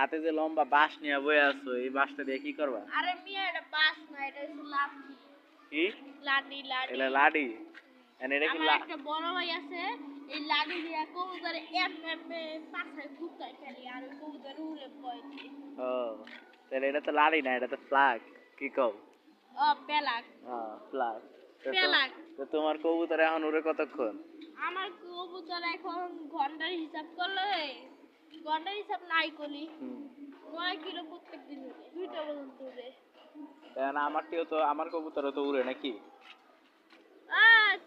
হাতে যে লম্বা বাঁশ নিয়ে বয়ে আছো, এই বাঁশটা দিয়ে কি করবা? আরে মিয়া এটা বাস না, এটা হচ্ছে লাঠি। কি লাঠি লাঠি। এটা? লাডি? এটা কি আমার একটা বড় ভাই আছে, এই লাঠি দিয়ে কবুতরে পাছায় কুতায় ফেলে আর ওই কবুতর উড়ে পড়ে। ও তাহলে এটা তো লাডি না, এটা তো ফ্ল্যাগ। কি কও? ও পেলাক। ফ্ল্যাগ। পেলাক। তো তোমার কবুতর এখন উড়ে কতক্ষণ? আমার কবুতর এখন ঘন্টার হিসাব করলে ঘন্টার হিসাব নাই করি 9 কিলো প্রত্যেক দিন উড়ে, 2টা পর্যন্ত উড়ে। আমার কবুতরও তো উড়ে নাকি?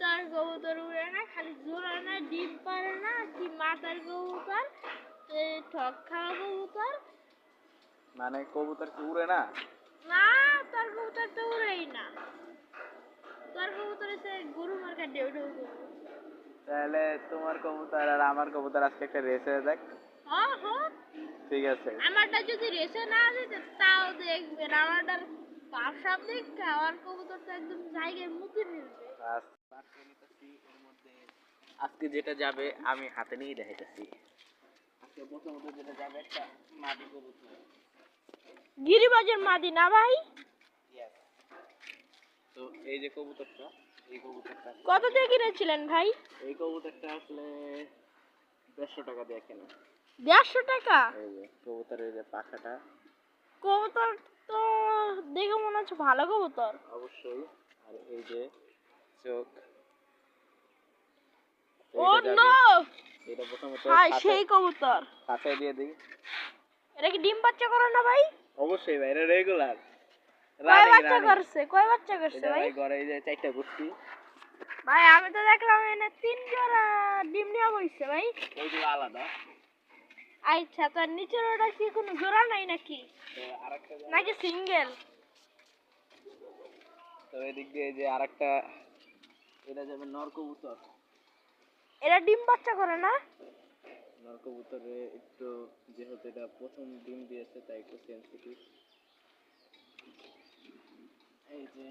তার কবুতর উড়ে না, খালি জোড়া না, ডিম পারে না, কি মাথার কবুতর, ঠক খাওয়া কবুতর। মানে কবুতর কি উড়ে না? না, তার কবুতর তো উড়েই না। তার কবুতর এসে গরু মার্কা ডেউ ডেউ করে। তাহলে তোমার কবুতর আর আমার কবুতর আজকে একটা রেস হয়ে যাক। ঠিক আছে। আমারটা যদি রেসে না যেতে তাও দেখবেন, আমারটার ভাবসাব দেখে আমার কবুতর তো একদম জায়গায় মুতে ফেলবে। আজকে যেটা যাবে আমি হাতে নিয়ে দেখাইতেছি। আজকে প্রথমত যেটা যাবে একটা মাদি কবুতর। গিরিবাজের মাদি না ভাই? তো এই যে কবুতরটা, এই কবুতরটা কত দিয়ে কিনেছিলেন ভাই? এই কবুতরটা আসলে 150 টাকা দিয়ে কেনা। 150 টাকা? এই যে কবুতরের যে পাখাটা, কবুতর তো দেখে মনে হচ্ছে ভালো কবুতর। অবশ্যই। আর এই যে চোখ, ও নো, এটা প্রথমত হাই সেই কবুতর। কাছে দিয়ে দিই। এটা কি ডিম বাচ্চা করে না ভাই? অবশ্যই ভাই, এটা রেগুলার। কয় বাচ্চা করছে? কয় বাচ্চা করছে ভাই? ঘরে এই যে 4টা গুষ্টি। ভাই আমি তো দেখলাম এনে 3 জোড়া ডিম নিয়ে বইছে ভাই। ওইগুলো আলাদা। আচ্ছা, তার নিচের ওটা কি কোনো জোড়া নাই নাকি? নাকি সিঙ্গেল? তো এদিক দিয়ে যে আরেকটা, এটা যাবে নর কবুতর। এরা ডিম বাচ্চা করে না? নর কবুতরে একটু, যেহেতু এটা প্রথম ডিম দিয়েছে তাই একটু সেনসিটিভ। এই যে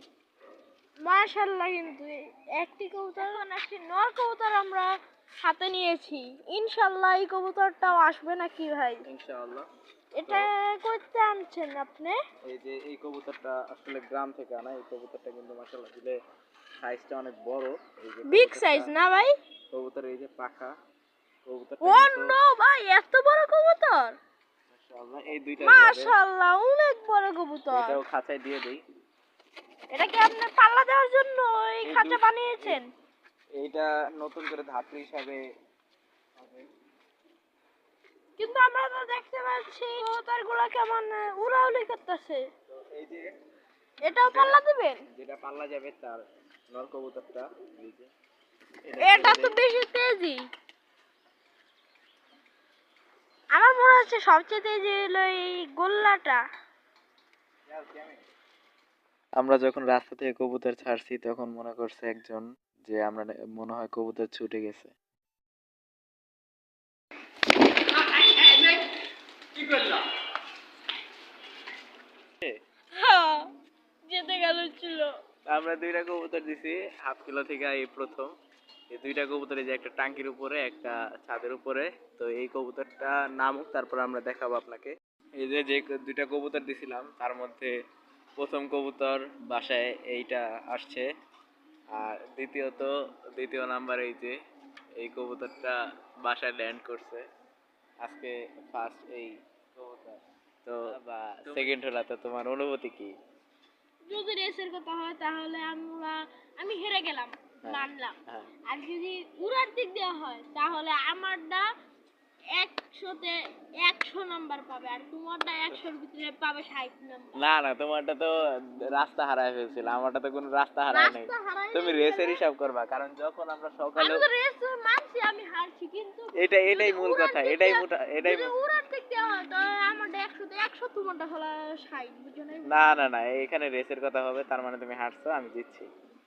মাশাআল্লাহ, কিন্তু একটি কবুতর একটি নর কবুতর আমরা হাতে নিয়েছি। ইনশাআল্লাহ এই কবুতরটাও আসবে নাকি ভাই? ইনশাআল্লাহ। এটা করতে আনছেন আপনি? এই যে এই কবুতরটা আসলে গ্রাম থেকে আনা। এই কবুতরটা কিন্তু মাশাআল্লাহ দিলে সাইজটা অনেক বড়। এই যে বিগ সাইজ না ভাই? কবুতরের এই যে পাখা, কবুতরটা ও নো ভাই, এত বড় কবুতর! মাশাআল্লাহ। এই দুইটা মাশাআল্লাহ, অনেক বড় কবুতর। এটাও খাঁচায় দিয়ে দেই। এটা কি আপনি পাল্লা দেওয়ার জন্য এই খাঁচা বানিয়েছেন? এইটা নতুন করে ধাত্রী হিসাবে হবে। কিন্তু আমরা তো দেখতে পাচ্ছি কবুতরগুলো কেমন উড়াউড়ি করতেছে। তো এই যে এটাও পাল্লা দিবেন? যেটা পাল্লা যাবে তার নর কবুতরটা, এই যে এটা তো বেশি তেজি। আমার মনে হচ্ছে সবচেয়ে তেজি হলো এই গোল্লাটা। আমরা যখন রাস্তা থেকে কবুতর ছাড়ছি তখন মনে করছে একজন যে আমরা মনে হয় কবুতর ছুটে গেছে। যেতে গেল ছিল। আমরা 2টা কবুতর দিছি হাফ কিলো থেকে, এই প্রথম। এই 2টা কবুতর, এই যে একটা টাঙ্কির উপরে একটা ছাদের উপরে। তো এই কবুতরটা নামুক, তারপর আমরা দেখাবো আপনাকে। এই যে 2টা কবুতর দিছিলাম তার মধ্যে প্রথম কবুতর বাসায় এইটা আসছে। আর দ্বিতীয় নাম্বার এই যে এই কবুতরটা বাসায় ল্যান্ড করছে আজকে ফার্স্ট এই কবুতর। তো বা সেকেন্ড হলো, তো তোমার অনুভূতি কি? যদি রেসের কথা হয় তাহলে আমি হেরে গেলাম, মানলাম। আর যদি উড়ার দিক দেওয়া হয় তাহলে আমারটা 100-তে 100 নাম্বার পাবে, আর তোমারটা 100-র ভিতরে পাবে 60 নাম্বার। না না, তোমারটা তো রাস্তা হারায় ফেলছিল, আমারটা তো কোনো রাস্তা হারায় নাই। তুমি রেসের হিসাব করবা, কারণ যখন আমরা সকালে, আমি তো রেস মানছি আমি হারছি, কিন্তু এটাই মূল কথা। এটাই উড়ার দিক দেওয়া হয় তাহলে আমারটা 100-তে 100, তোমারটা হলো 60, বুঝছো না? না, এখানে রেসের কথা হবে, তার মানে তুমি হারছো, আমি জিতছি।